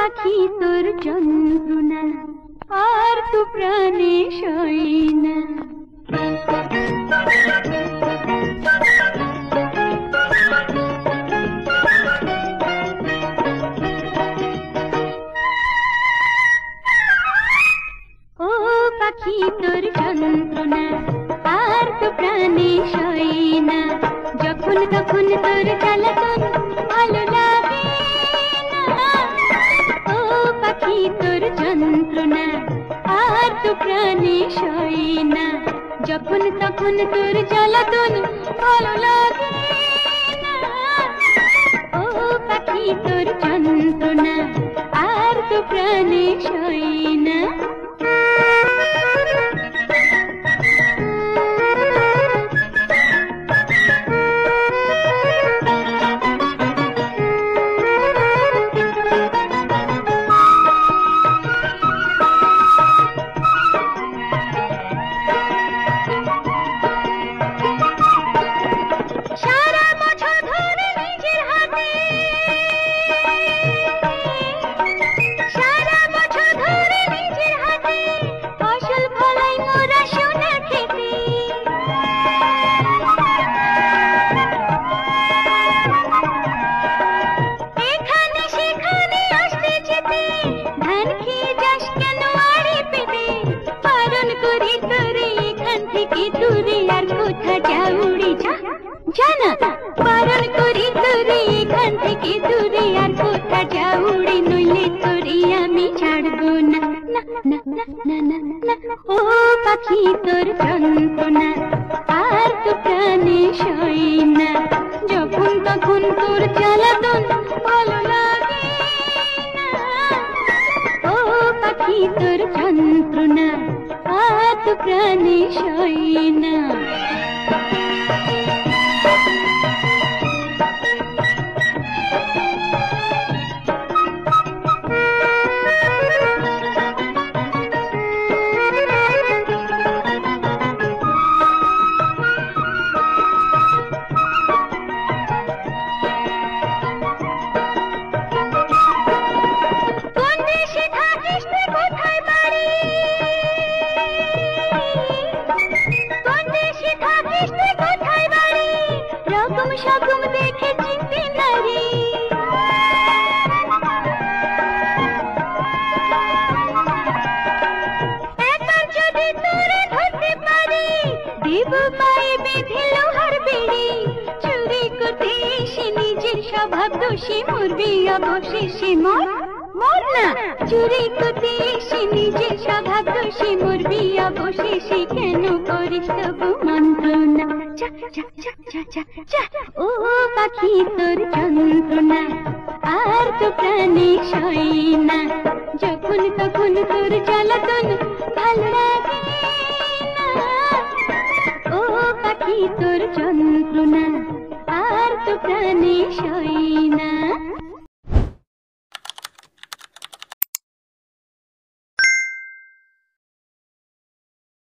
পাখি তোর যন্ত্রণা আর তো প্রাণে সই না। ও পাখি তোর যন্ত্রণা আর তো প্রাণে সই না। যখন তখন তোর জ্বালাতন ভালো লাগে না। ও পাখি তোর যন্ত্রণা আর তো প্রাণে সই না। যখন তখন তোর জ্বালাতন ভালো লাগে না। ও পাখি তোর যন্ত্রণা আর তো প্রাণে সই না। জানা বারণ করি তোরে এখান থেকে দূরে আর কোথা যাউড়ি, নইলে তোরে আমি ছাড়বো না। না না না না না না। ও পাখি তোর যন্ত্রণা আর তো প্রাণে সই না। যখন তখন তোর জ্বালাতন ভালো লাগে না। ও পাখি তোর যন্ত্রণা আর তো প্রাণে সই না। স্বভাব দোষী মরবি অবশেষে মর মর না। চুরি করতে এসে নিজের স্বভাব দোষী মরবি অবশেষে। কেন করিস তবু মন্ত্রণা? ও পাখি তোর যন্ত্রণা আর তো প্রাণে সই না। যখন তখন তোর জ্বালাতন ভালো লাগে না। ও পাখি তোর যন্ত্রণা আর তো প্রাণে সই না।